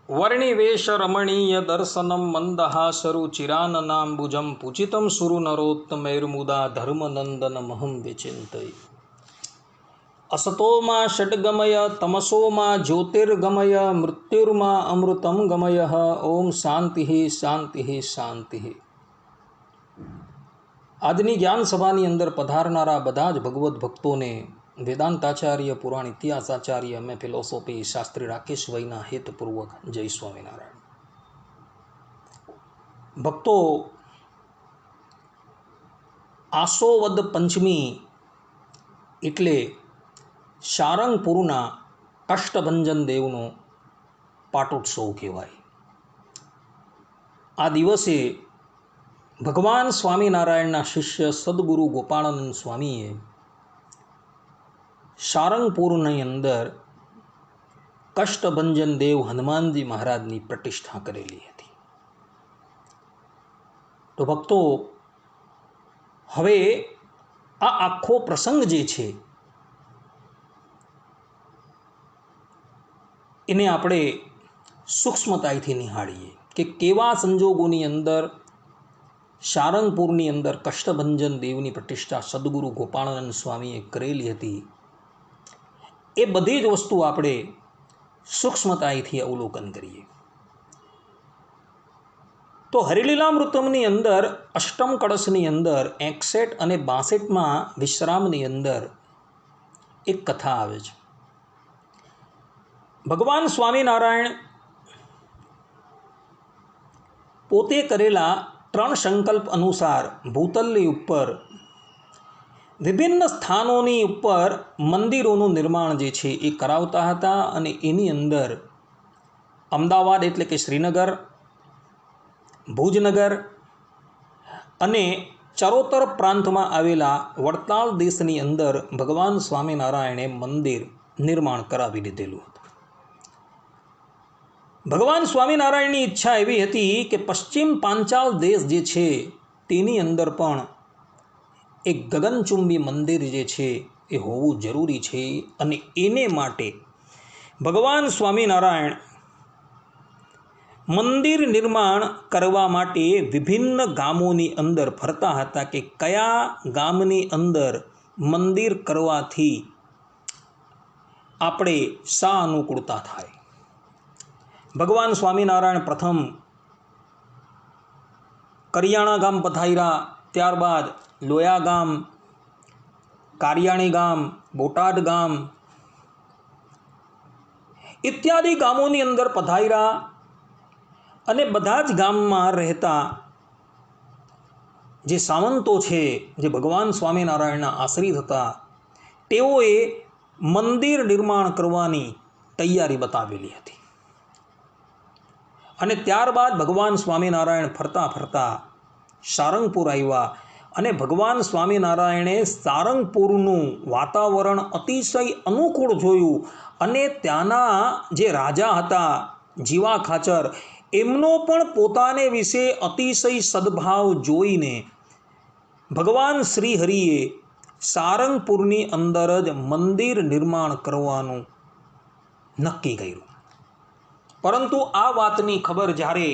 वर्णिवेश रमणीय दर्शनम मंदहासरु चिराननाम्बुजं पूजितं सुरु नरोत्तमैर्मुदा धर्मनंदन महं विचिन्तये। असतो मा षड्गमय तमसो मा ज्योतिर्गमय मृत्युर्मा अमृतं गमय। ओम शांति शांति शांति। આજની જ્ઞાન સભાની અંદર પધારનારા બધા જ ભગવદ્ ભક્તોને વેદાંતાચાર્ય પુરાણ ઇતિહાસાચાર્ય એમ એ ફિલોસોફી શાસ્ત્રી રાકેશભાઈના હેતપૂર્વક જય સ્વામિનારાયણ। ભક્તો, આસો વદ પંચમી એટલે સારંગપુરના કષ્ટભંજન દેવનો પાટોત્સવ કહેવાય। આ દિવસે ભગવાન સ્વામિનારાયણના શિષ્ય સદગુરુ ગોપાળાનંદ સ્વામીએ સારંગપુરની અંદર કષ્ટભંજન દેવ હનુમાનજી મહારાજની પ્રતિષ્ઠા કરેલી હતી। તો ભક્તો, હવે આ આખો પ્રસંગ જે છે એને આપણે સૂક્ષ્મતાથી નિહાળીએ કે કેવા સંજોગોની અંદર સારંગપુરની અંદર કષ્ટભંજન દેવની પ્રતિષ્ઠા સદગુરુ ગોપાળાનંદ સ્વામીએ કરેલી હતી। એ બધી જ વસ્તુ આપણે સૂક્ષ્મતાથી અવલોકન કરીએ તો હરિલીલામૃતમની અંદર અષ્ટમ કળશની અંદર 61 અને 62માં વિશ્રામની અંદર એક કથા આવે છે। ભગવાન સ્વામિનારાયણ પોતે કરેલા 3 સંકલ્પ અનુસાર ભૂતલની ઉપર વિભિન્ન સ્થાનોની ઉપર મંદિરોનું નિર્માણ જે છે એ કરાવતા હતા અને એની અંદર અમદાવાદ એટલે કે શ્રીનગર, ભુજનગર અને ચરોતર પ્રાંતમાં આવેલા વડતાલ દેશની અંદર ભગવાન સ્વામિનારાયણે મંદિર નિર્માણ કરાવી લીધેલું હતું। ભગવાન સ્વામિનારાયણની ઈચ્છા એવી હતી કે પશ્ચિમ પાંચાલ દેશ જે છે તેની અંદર પણ એક ગગનચુંબી મંદિર જે છે એ હોવું જરૂરી છે અને એને માટે ભગવાન સ્વામિનારાયણ મંદિર નિર્માણ કરવા માટે વિભિન્ન ગામોની અંદર ફરતા હતા કે કયા ગામની અંદર મંદિર કરવાથી આપણે સાનુકૂળતા થાય। ભગવાન સ્વામિનારાયણ પ્રથમ કરિયાણા ગામ પધાર્યા, ત્યારબાદ લોયા ગામ, કારિયાણી ગામ, બોટાદ ગામ ઇત્યાદિ ગામોની અંદર પધાર્યા અને બધા જ ગામમાં રહેતા જે સામંતો છે, જે ભગવાન સ્વામિનારાયણના આશ્રિત હતા, તેઓએ મંદિર નિર્માણ કરવાની તૈયારી બતાવેલી હતી। અને ત્યારબાદ ભગવાન સ્વામિનારાયણ ફરતા ફરતા સારંગપુર આવ્યા અને ભગવાન સ્વામિનારાયણે સારંગપુરનું વાતાવરણ અતિશય અનુકૂળ જોયું અને ત્યાંના જે રાજા હતા જીવા ખાચર, એમનો પણ પોતાને વિશે અતિશય સદભાવ જોઈને ભગવાન શ્રી હરિએ સારંગપુરની અંદર જ મંદિર નિર્માણ કરવાનું નક્કી કર્યું। પરંતુ આ વાતની ખબર જ્યારે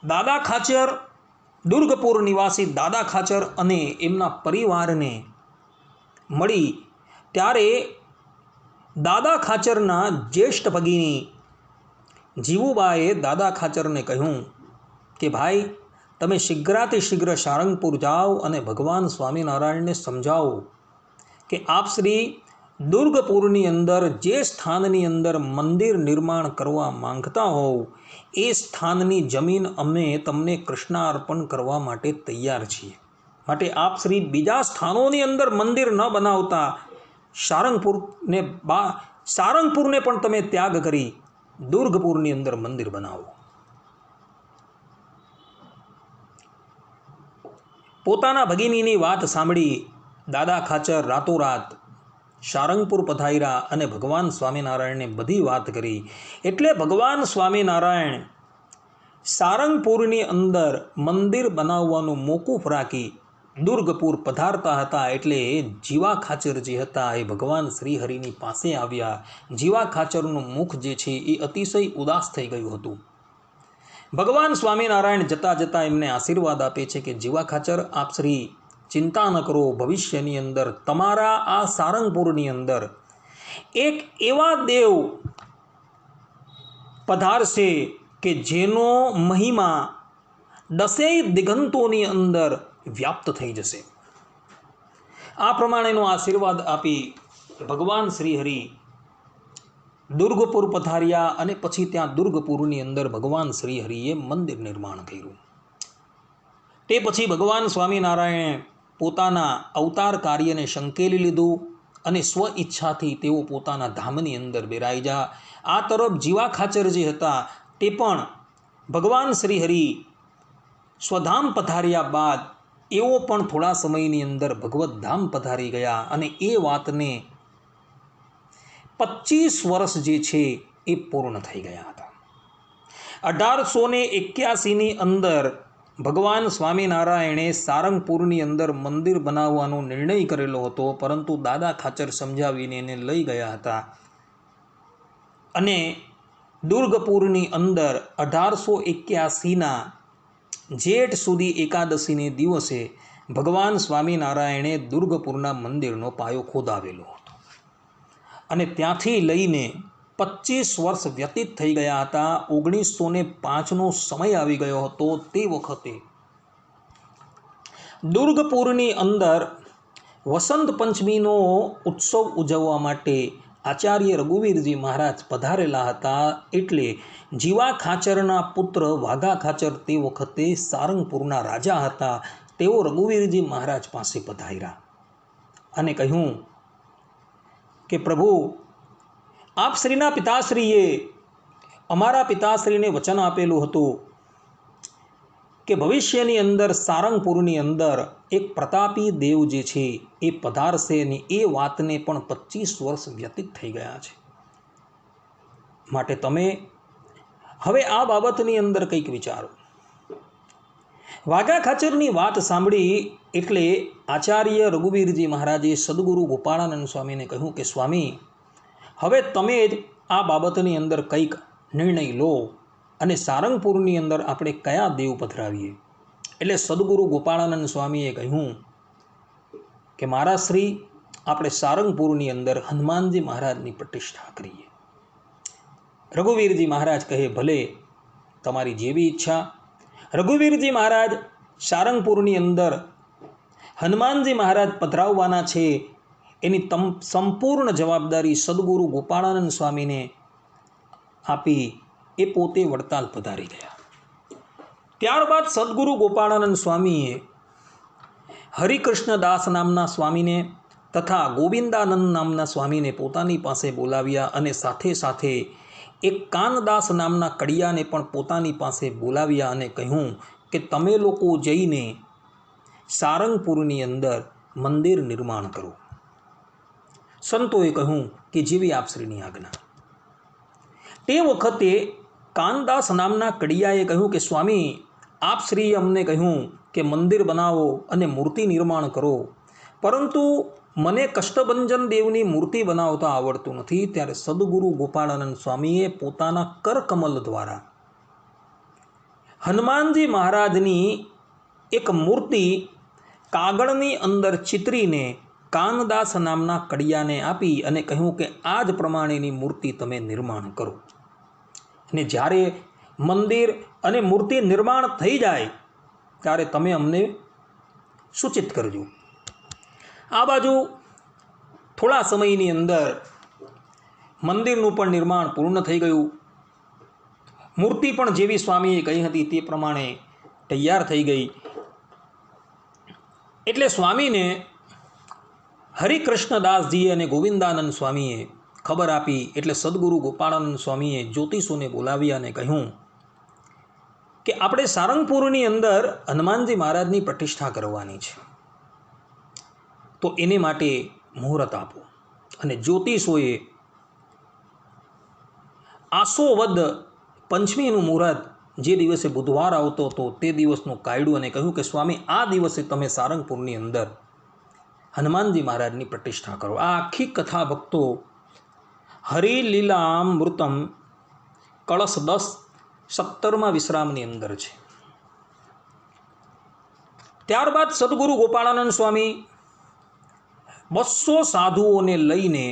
દાદા ખાચર, દુર્ગપુર નિવાસી દાદા ખાચર અને એમના પરિવારને મળી ત્યારે દાદા ખાચરના જ્યેષ્ઠ ભગિની જીવુબાએ દાદા ખાચરને કહ્યું કે ભાઈ, તમે શીઘ્રાતિ શીઘ્ર સારંગપુર જાઓ અને ભગવાન સ્વામિનારાયણને સમજાવો કે આપ શ્રી દુર્ગપુરની અંદર જે સ્થાનની અંદર મંદિર નિર્માણ કરવા માંગતા હોવ એ સ્થાનની જમીન અમે તમને કૃષ્ણાર્પણ કરવા માટે તૈયાર છીએ, માટે આપ શ્રી બીજા સ્થાનોની અંદર મંદિર ન બનાવતા સારંગપુરને પણ તમે ત્યાગ કરી દુર્ગપુરની અંદર મંદિર બનાવો। પોતાના ભગિનીની વાત સાંભળી દાદા ખાચર રાતોરાત સારંગપુર પધાર્યા અને ભગવાન સ્વામિનારાયણને બધી વાત કરી। એટલે ભગવાન સ્વામિનારાયણ સારંગપુરની અંદર મંદિર બનાવવાનું મોકૂફ રાખી દુર્ગપુર પધારતા હતા એટલે જીવા ખાચર જે હતા એ ભગવાન શ્રીહરિની પાસે આવ્યા. જીવા ખાચરનું મુખ જે છે એ અતિશય ઉદાસ થઈ ગયું હતું. ભગવાન સ્વામિનારાયણ જતાં જતાં એમને આશીર્વાદ આપે છે કે જીવા ખાચર, આપ શ્રી ચિંતા ન કરો, ભવિષ્યની અંદર તમારા આ સારંગપુરની અંદર એક એવા દેવ પધારશે કે જેનો મહિમા 10 દિગંતોની અંદર વ્યાપ્ત થઈ જશે. આ પ્રમાણેનો આશીર્વાદ આપી ભગવાન શ્રીહરિ દુર્ગપુર પધાર્યા અને પછી ત્યાં દુર્ગપુરની અંદર ભગવાન શ્રીહરિએ મંદિર નિર્માણ કર્યું. તે પછી ભગવાન સ્વામિનારાયણે પોતાના અવતાર કાર્યને સંકેલી લીધું અને સ્વ ઈચ્છાથી તેઓ પોતાના ધામની અંદર બિરાજ્યા. આ તરફ જીવા ખાચર જે હતા તે પણ ભગવાન શ્રીહરિ સ્વધામ પધાર્યા બાદ એઓ પણ થોડા સમયની અંદર ભગવત ધામ પધારી ગયા અને એ વાતને 25 વર્ષ જે છે એ પૂર્ણ થઈ ગયા હતા. 1881ની અંદર ભગવાન સ્વામિનારાયણે સારંગપુરની અંદર મંદિર બનાવવાનો નિર્ણય કરેલો હતો, પરંતુ દાદા ખાચર સમજાવીને એને લઈ ગયા હતા અને દુર્ગપુરની અંદર 1881ના જેઠ સુધી એકાદશીને દિવસે ભગવાન સ્વામિનારાયણે દુર્ગપુરના મંદિરનો પાયો ખોદાવેલો હતો અને ત્યાંથી લઈને 25 વર્ષ વ્યતીત થઈ ગયા હતા. 1905નો સમય આવી ગયો હતો. તે વખતે દુર્ગપુરની અંદર વસંત પંચમીનો ઉત્સવ ઉજવવા માટે આચાર્ય રઘુવીરજી મહારાજ પધારેલા હતા. એટલે જીવા ખાચરના પુત્ર વાઘા ખાચર તે વખતે સારંગપુરના રાજા હતા. તેઓ રઘુવીરજી મહારાજ પાસે પધાર્યા અને કહ્યું કે પ્રભુ, આપ શ્રીના પિતાશ્રીએ અમારા પિતાશ્રીને વચન આપેલું હતું કે ભવિષ્યની અંદર સારંગપુરની અંદર એક પ્રતાપી દેવ જે છે એ પધારશે અને એ વાતને પણ 25 વર્ષ વ્યતીત થઈ ગયા છે. માટે તમે હવે આ બાબતની અંદર કંઈક વિચારો. વાઘા ખાચરની વાત સાંભળી એટલે આચાર્ય રઘુવીરજી મહારાજે સદગુરુ ગોપાળાનંદ સ્વામીને કહ્યું કે સ્વામી, હવે તમે જ આ બાબતની અંદર કંઈક નિર્ણય લો અને સારંગપુરની અંદર આપણે કયા દેવ પધરાવીએ. એટલે સદગુરુ ગોપાળાનંદ સ્વામીએ કહ્યું કે મારા શ્રી, આપણે સારંગપુરની અંદર હનુમાનજી મહારાજની પ્રતિષ્ઠા કરીએ. રઘુવીરજી મહારાજ કહે, ભલે, તમારી જેવી ઈચ્છા. રઘુવીરજી મહારાજ સારંગપુરની અંદર હનુમાનજી મહારાજ પધરાવવાના છે એની સંપૂર્ણ જવાબદારી સદગુરુ ગોપાળાનંદ સ્વામીને આપી એ પોતે વડતાલ પધારી ગયા. ત્યારબાદ સદગુરુ ગોપાળાનંદ સ્વામીએ હરિકૃષ્ણદાસ નામના સ્વામીને તથા ગોવિંદાનંદ નામના સ્વામીને પોતાની પાસે બોલાવ્યા અને સાથે સાથે એક કાનદાસ નામના કડિયાને પણ પોતાની પાસે બોલાવ્યા અને કહ્યું કે તમે લોકો જઈને સારંગપુરની અંદર મંદિર નિર્માણ કરો. સંતોએ કહ્યું કે જેવી આપશ્રીની આજ્ઞા. તે વખતે કાનદાસ નામના કડિયાએ કહ્યું કે સ્વામી, આપશ્રીએ અમને કહ્યું કે મંદિર બનાવો અને મૂર્તિ નિર્માણ કરો, પરંતુ મને કષ્ટભંજન દેવની મૂર્તિ બનાવતા આવડતું નથી. ત્યારે સદગુરુ ગોપાળાનંદ સ્વામીએ પોતાના કરકમલ દ્વારા હનુમાનજી મહારાજની એક મૂર્તિ કાગળની અંદર ચિતરીને કાનદાસ નામના કડિયાને આપી અને કહ્યું કે આ જ પ્રમાણેની મૂર્તિ તમે નિર્માણ કરો અને જ્યારે મંદિર અને મૂર્તિ નિર્માણ થઈ જાય ત્યારે તમે અમને સૂચિત કરજો. આ બાજુ થોડા સમયની અંદર મંદિરનું પણ નિર્માણ પૂર્ણ થઈ ગયું. મૂર્તિ પણ જેવી સ્વામીએ કહી હતી તે પ્રમાણે તૈયાર થઈ ગઈ. એટલે સ્વામીને હરિકૃષ્ણદાસજીએ અને ગોવિંદાનંદ સ્વામીએ ખબર આપી. એટલે સદગુરુ ગોપાળાનંદ સ્વામીએ જ્યોતિષોને બોલાવ્યા અને કહ્યું કે આપણે સારંગપુરની અંદર હનુમાનજી મહારાજની પ્રતિષ્ઠા કરવાની છે, તો એને માટે મુહૂર્ત આપો. અને જ્યોતિષોએ આસો વદ પંચમીનું મુહૂર્ત જે દિવસે બુધવાર આવતો હતો તે દિવસનું કાઢ્યું અને કહ્યું કે સ્વામી આ દિવસે તમે સારંગપુરની અંદર હનુમાનજી મહારાજની પ્રતિષ્ઠા કરો. આ આખી કથા ભક્તો હરિલીલામૃતમ કળશ 10-17 વિશ્રામની અંદર છે. ત્યારબાદ સદગુરુ ગોપાળાનંદ સ્વામી 200 સાધુઓને લઈને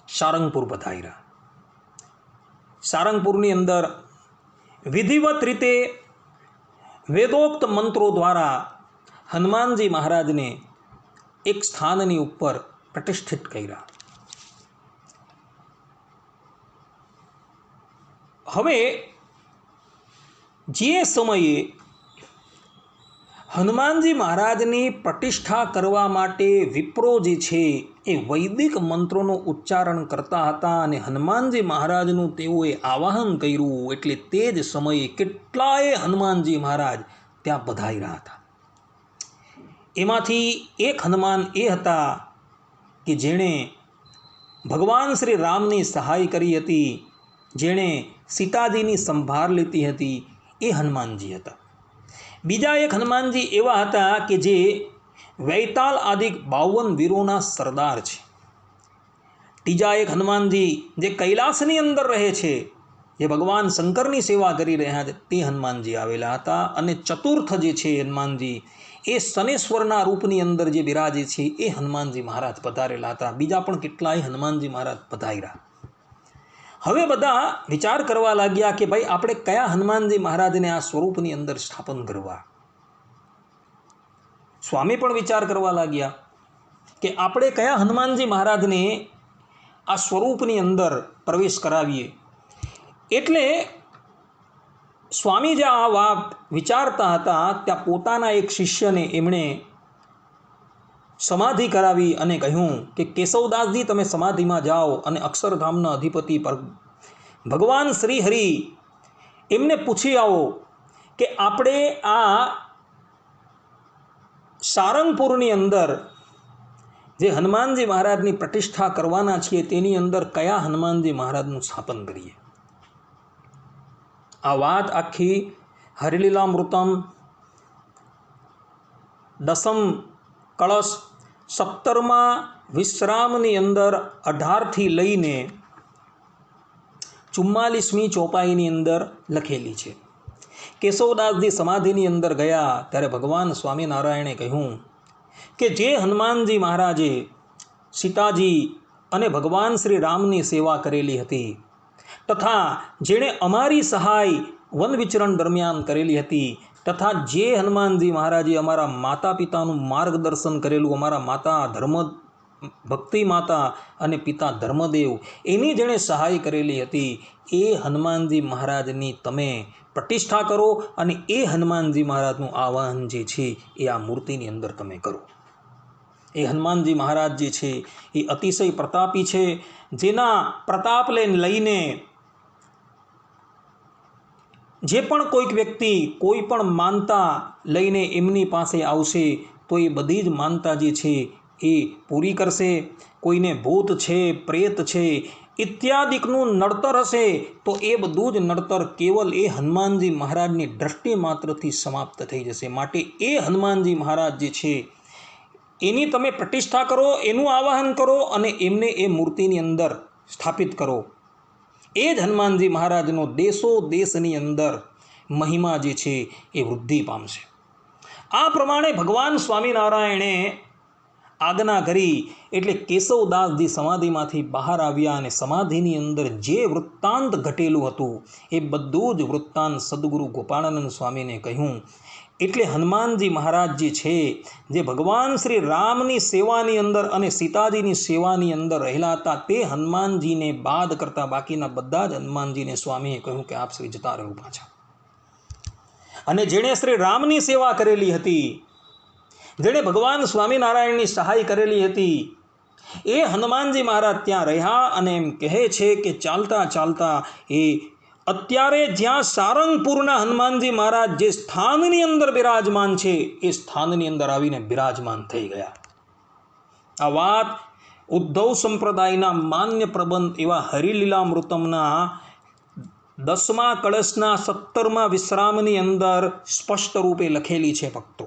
સારંગપુર પધાર્યા. સારંગપુરની અંદર વિધિવત રીતે વેદોક્ત મંત્રો દ્વારા હનુમાનજી મહારાજને એક સ્થાનની ઉપર પ્રતિષ્ઠિત કર્યા. હવે જે સમયે હનુમાનજી મહારાજની પ્રતિષ્ઠા કરવા માટે વિપ્રો જે છે એ વૈદિક મંત્રોનું ઉચ્ચારણ કરતા હતા અને હનુમાનજી મહારાજનું તેઓએ આવાહન કર્યું, એટલે તે જ સમયે કેટલાય હનુમાનજી મહારાજ ત્યાં પધાર્યા હતા. એમાંથી એક હનુમાન એ હતા કે જેણે ભગવાન શ્રી રામની સહાય કરી હતી, જેણે સીતાજીની સંભાળ લીધી હતી, એ હનુમાનજી હતા. બીજા એક હનુમાનજી એવા હતા કે જે વૈતાલ આદિ 52 વીરોના સરદાર છે. ત્રીજા એક હનુમાનજી જે કૈલાસની અંદર રહે છે, જે ભગવાન શંકરની સેવા કરી રહ્યા છે, તે હનુમાનજી આવેલા હતા. અને ચતુર્થ જે છે હનુમાનજી એ શનેશ્વરના રૂપની અંદર જે બિરાજે છે એ હનુમાનજી મહારાજ પધારેલા હતા. બીજા પણ કેટલાય હનુમાનજી મહારાજ પધાર્યા. હવે બધા વિચાર કરવા લાગ્યા કે ભાઈ આપણે કયા હનુમાનજી મહારાજને આ સ્વરૂપની અંદર સ્થાપન કરવા. સ્વામી પણ વિચાર કરવા લાગ્યા કે આપણે કયા હનુમાનજી મહારાજને આ સ્વરૂપની અંદર પ્રવેશ કરાવીએ. એટલે સ્વામી જે આ વાત વિચારતા હતા ત્યાં પોતાના એક શિષ્યને એમણે સમાધિ કરાવી અને કહ્યું કે કેશવદાસજી તમે સમાધિમાં જાઓ અને અક્ષરધામના અધિપતિ પર ભગવાન શ્રી હરિ એમને પૂછી આવો કે આપણે આ સારંગપુરની અંદર જે હનુમાનજી મહારાજની પ્રતિષ્ઠા કરવાના છીએ તેની અંદર કયા હનુમાનજી મહારાજનું સ્થાપન કરીએ. આ વાત આખી હરિલીલામૃતમ 10મ કળશ 17મા વિશ્રામની અંદર 18થી લઈને 44મી ચોપાઈની અંદર લખેલી છે. કેશવદાસજી સમાધિની અંદર ગયા ત્યારે ભગવાન સ્વામિનારાયણે કહ્યું કે જે હનુમાનજી મહારાજે સીતાજી અને ભગવાન શ્રી રામની સેવા કરેલી હતી તથા જેણે અમારી સહાય વન વિચરણ દરમિયાન કરેલી હતી તથા જે હનુમાનજી મહારાજે અમારા માતા પિતાનું માર્ગદર્શન કરેલું, અમારા માતા ભક્તિ માતા અને પિતા ધર્મદેવ એની જેણે સહાય કરેલી હતી, એ હનુમાનજી મહારાજની તમે પ્રતિષ્ઠા કરો અને એ હનુમાનજી મહારાજનું આવાહન જે છે એ આ મૂર્તિની અંદર તમે કરો. એ હનુમાનજી મહારાજ જે છે એ અતિશય પ્રતાપી છે, જેના પ્રતાપને લઈને જે પણ કોઈક વ્યક્તિ કોઈ પણ માનતા લઈને એમની પાસે આવશે તો એ બધી જ માનતા જે છે એ પૂરી કરશે. કોઈને ભૂત છે, પ્રેત છે ઇત્યાદિકનું નડતર હશે તો એ બધું જ નડતર કેવલ એ હનુમાનજી મહારાજની દ્રષ્ટિ માત્રથી સમાપ્ત થઈ જશે. માટે એ હનુમાનજી મહારાજ જે છે એની તમે પ્રતિષ્ઠા કરો, એનું આવાહન કરો અને એમને એ મૂર્તિની અંદર સ્થાપિત કરો. એ જ હનુમાનજી મહારાજનો દેશો દેશની અંદર મહિમા જે છે એ વૃદ્ધિ પામશે. આ પ્રમાણે ભગવાન સ્વામિનારાયણે આજ્ઞા કરી. એટલે કેશવદાસજી સમાધિમાંથી બહાર આવ્યા અને સમાધિની અંદર જે વૃત્તાંત ઘટેલું હતું એ બધું જ વૃત્તાંત સદગુરુ ગોપાળાનંદ સ્વામીને કહ્યું. એટલે હનુમાનજી મહારાજ જે છે જે ભગવાન શ્રી રામની સેવાની અંદર અને સીતાજીની સેવાની અંદર રહેલા હતા, તે હનુમાનજીને બાદ કરતાં બાકીના બધા જ હનુમાનજીને સ્વામીએ કહ્યું કે આપ શ્રી જતા રહો પાછા. અને જેણે શ્રી રામની સેવા કરેલી હતી, જેણે ભગવાન સ્વામિનારાયણની સહાય કરેલી હતી, એ હનુમાનજી મહારાજ ત્યાં રહ્યા અને એમ કહે છે કે ચાલતા ચાલતા એ અત્યારે જ્યાં સારંગપુરના હનુમાનજી મહારાજ જે સ્થાનની અંદર બિરાજમાન છે એ સ્થાનની અંદર આવીને બિરાજમાન થઈ ગયા. આ વાત ઉદ્ધવ સંપ્રદાયના માન્ય પ્રબંધ એવા હરિલીલામૃતમના 10મા કળશના 17મા વિશ્રામની અંદર સ્પષ્ટ રૂપે લખેલી છે ભક્તો.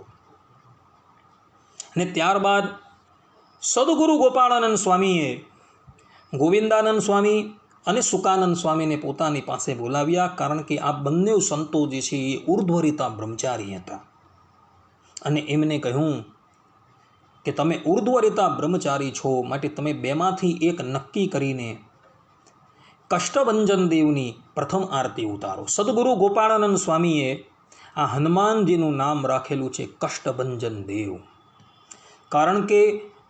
અને ત્યારબાદ સદગુરુ ગોપાળાનંદ સ્વામીએ ગોવિંદાનંદ સ્વામી અને સુકાનંદ સ્વામીને પોતાની પાસે બોલાવ્યા, કારણ કે આ બંને સંતો જે છે એ ઉર્ધ્વરીતા બ્રહ્મચારી હતા. અને એમને કહ્યું કે તમે ઉર્ધ્વરીતા બ્રહ્મચારી છો, માટે તમે બેમાંથી એક નક્કી કરીને કષ્ટભંજન દેવની પ્રથમ આરતી ઉતારો. સદગુરુ ગોપાળાનંદ સ્વામીએ આ હનુમાનજીનું નામ રાખેલું છે કષ્ટભંજન દેવ, કારણ કે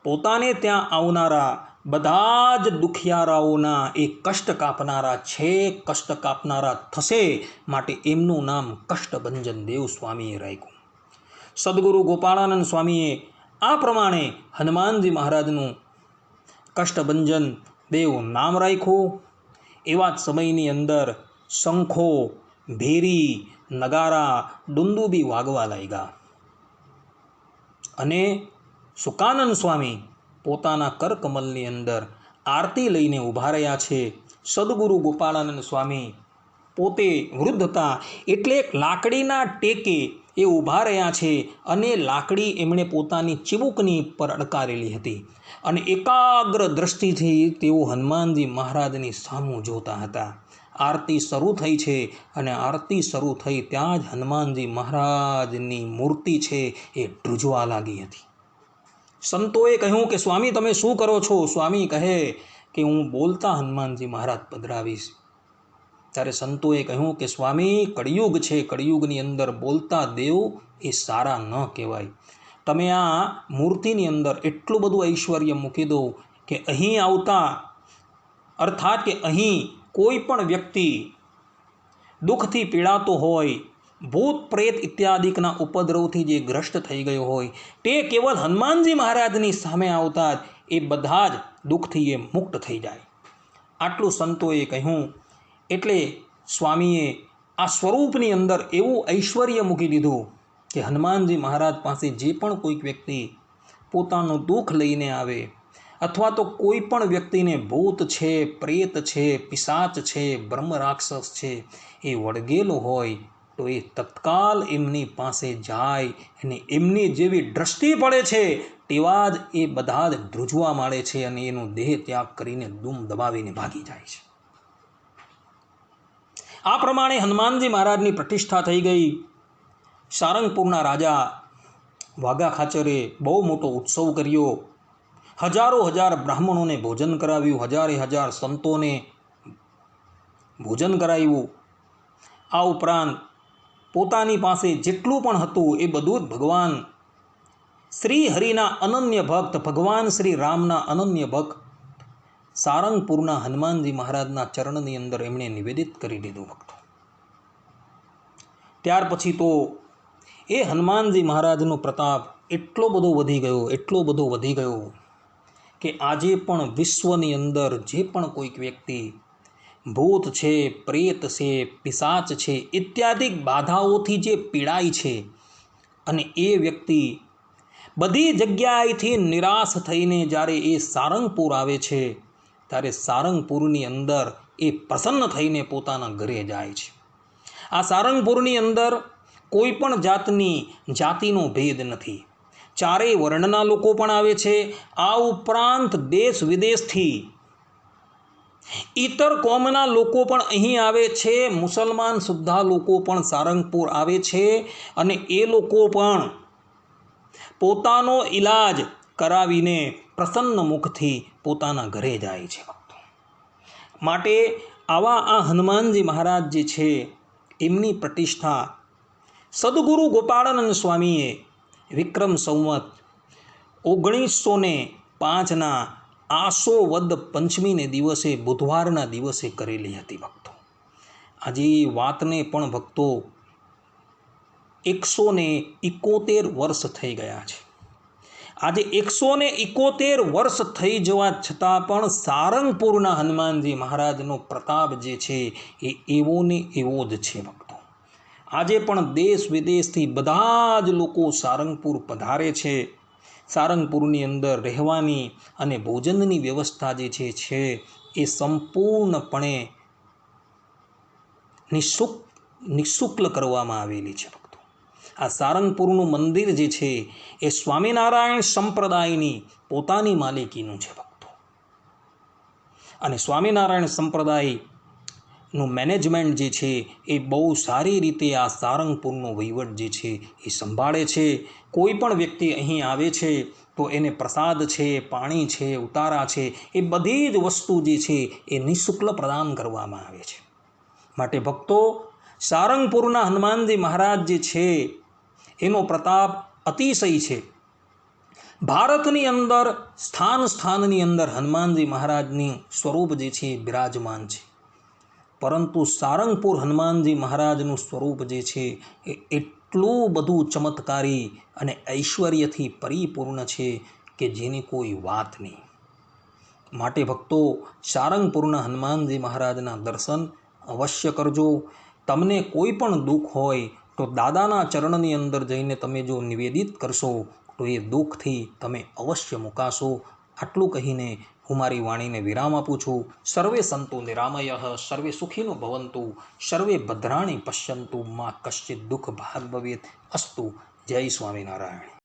પોતાને ત્યાં આવનારા બધા જ દુખિયારાઓના એ કષ્ટ કાપનારા છે, કષ્ટ કાપનારા થશે, માટે એમનું નામ કષ્ટભંજન દેવ સ્વામીએ રાખ્યું. સદગુરુ ગોપાળાનંદ સ્વામીએ આ પ્રમાણે હનુમાનજી મહારાજનું કષ્ટભંજન દેવ નામ રાખ્યું. એવા જ સમયની અંદર શંખો, ભેરી, નગારા, ડુંદુબી વાગવા લાગ્યા અને સુકાનંદ સ્વામી પોતાના કરકમલની અંદર આરતી લઈને ઊભા રહ્યા છે. સદગુરુ ગોપાળાનંદ સ્વામી પોતે વૃદ્ધ હતા, એટલે એક લાકડીના ટેકે એ ઊભા રહ્યા છે અને લાકડી એમણે પોતાની ચીબુકની પર અડકારેલી હતી અને એકાગ્ર દ્રષ્ટિથી તેઓ હનુમાનજી મહારાજની સામું જોતા હતા. આરતી શરૂ થઈ છે અને આરતી શરૂ થઈ ત્યાં જ હનુમાનજી મહારાજની મૂર્તિ છે એ ધ્રુજવા લાગી હતી. સંતોએ કહ્યું કે સ્વામી તમે શું કરો છો? સ્વામી કહે કે હું બોલતા હનુમાનજી મહારાજ પધરાવીશ. ત્યારે સંતોએ કહ્યું કે સ્વામી કળિયુગ છે, કળિયુગની અંદર બોલતા દેવ એ સારા ન કહેવાય. તમે આ મૂર્તિની અંદર એટલું બધું ઐશ્વર્ય મૂકી દો કે અહીં આવતા, અર્થાત કે અહીં કોઈ પણ વ્યક્તિ દુઃખથી પીડાતો હોય, ભૂત પ્રેત ઇત્યાદિકના ઉપદ્રવથી જે ગ્રસ્ત થઈ ગયો હોય, તે કેવલ હનુમાનજી મહારાજની સામે આવતા જ એ બધા જ દુઃખથી એ મુક્ત થઈ જાય. આટલું સંતોએ કહ્યું. એટલે સ્વામીએ આ સ્વરૂપની અંદર એવું ઐશ્વર્ય મૂકી દીધું કે હનુમાનજી મહારાજ પાસે જે પણ કોઈક વ્યક્તિ પોતાનું દુઃખ લઈને આવે, અથવા તો કોઈ પણ વ્યક્તિને ભૂત છે, પ્રેત છે, પિશાચ છે, બ્રહ્મ રાક્ષસ છે એ વળગેલો હોય, તો એ તત્કાલ એમની પાસે જાય અને એમની જેવી દ્રષ્ટિ પડે છે તેવા જ એ બધા જ ધ્રુજવા માંડે છે અને એનો દેહ ત્યાગ કરીને દૂમ દબાવીને ભાગી જાય છે. આ પ્રમાણે હનુમાનજી મહારાજની પ્રતિષ્ઠા થઈ ગઈ. સારંગપુરના રાજા વાઘા ખાચરે બહુ મોટો ઉત્સવ કર્યો. હજારો હજાર બ્રાહ્મણોને ભોજન કરાવ્યું, હજારે હજાર સંતોને ભોજન કરાવ્યું. આ ઉપરાંત પોતાની પાસે જેટલું પણ હતું એ બધું જ ભગવાન શ્રી હરિના અનન્ય ભક્ત, ભગવાન શ્રી રામના અનન્ય ભક્ત સારંગપુરના હનુમાનજી મહારાજના ચરણની અંદર એમણે નિવેદિત કરી દીધું ભક્તો. ત્યાર પછી તો એ હનુમાનજી મહારાજનો પ્રતાપ એટલો બધો વધી ગયો, એટલો બધો વધી ગયો કે આજે પણ વિશ્વની અંદર જે પણ કોઈક વ્યક્તિ ભૂત છે, પ્રેત છે, પિશાચ છે ઇત્યાદિ બાધાઓથી જે પીડાય છે અને એ વ્યક્તિ બધી જગ્યાએથી નિરાશ થઈને જ્યારે એ સારંગપુર આવે છે, ત્યારે સારંગપુરની અંદર એ પ્રસન્ન થઈને પોતાના ઘરે જાય છે. આ સારંગપુરની અંદર કોઈ પણ જાતિનો ભેદ નથી. ચારેય વર્ણના લોકો પણ આવે છે. આ ઉપરાંત દેશ વિદેશથી ઇતર કોમના લોકો પણ અહીં આવે છે. મુસલમાન સુદ્ધા લોકો પણ સારંગપુર આવે છે અને એ લોકો પણ પોતાનો ઈલાજ કરાવીને પ્રસન્ન મુખથી પોતાના ઘરે જાય છે. માટે આવા આ હનુમાનજી મહારાજ જે છે એમની પ્રતિષ્ઠા સદગુરુ ગોપાળાનંદ સ્વામીએ વિક્રમ સંવત 1905ના આસો વદ પંચમીને દિવસે, બુધવારના દિવસે કરેલી હતી ભક્તો. આજે એ વાતને પણ ભક્તો 171 વર્ષ થઈ ગયા છે. આજે 171 વર્ષ થઈ જવા છતાં પણ સારંગપુરના હનુમાનજી મહારાજનો પ્રતાપ જે છે એ એવો ને એવો જ છે ભક્તો. આજે પણ દેશ વિદેશથી બધા જ લોકો સારંગપુર પધારે છે. સારંગપુરની અંદર રહેવાની અને ભોજનની વ્યવસ્થા જે છે એ સંપૂર્ણપણે નિઃશુલ્ક કરવામાં આવેલી છે ભક્તો. આ સારંગપુરનું મંદિર જે છે એ સ્વામિનારાયણ સંપ્રદાયની પોતાની માલિકીનું છે ભક્તો. અને સ્વામિનારાયણ સંપ્રદાયનું મેનેજમેન્ટ જે છે એ બહુ સારી રીતે આ સારંગપુરનો વહીવટ જે છે એ સંભાળે છે. કોઈ પણ વ્યક્તિ અહીં આવે છે તો એને પ્રસાદ છે, પાણી છે, ઉતારા છે, એ બધી જ વસ્તુ જે છે એ નિઃશુલ્ક પ્રદાન કરવામાં આવે છે. માટે ભક્તો, સારંગપુરના હનુમાનજી મહારાજ જે છે એનો પ્રતાપ અતિશય છે. ભારતની અંદર સ્થાનની અંદર હનુમાનજી મહારાજની સ્વરૂપ જે છે એ બિરાજમાન છે. પરંતુ સારંગપુર હનુમાનજી મહારાજનું સ્વરૂપ જે છે એ એટલું બધું ચમત્કારી અને ઐશ્વર્યથી પરિપૂર્ણ છે કે જેની કોઈ વાત નહીં. માટે ભક્તો, સારંગપુરના હનુમાનજી મહારાજના દર્શન અવશ્ય કરજો. તમને કોઈ પણ દુઃખ હોય તો દાદાના ચરણની અંદર જઈને તમે જો નિવેદિત કરશો તો એ દુઃખથી તમે અવશ્ય મુકાશો. આટલું કહીને હું મારી વાણીને વિરામ આપું છું. સર્વે સંતુ નિરામયઃ, સર્વે સુખીનો ભવંતુ, સર્વે ભદ્રાણી પશ્યંતુ, મા કશ્ચિત દુઃખ ભાગ ભવેત. અસ્તુ. જય સ્વામિનારાયણ.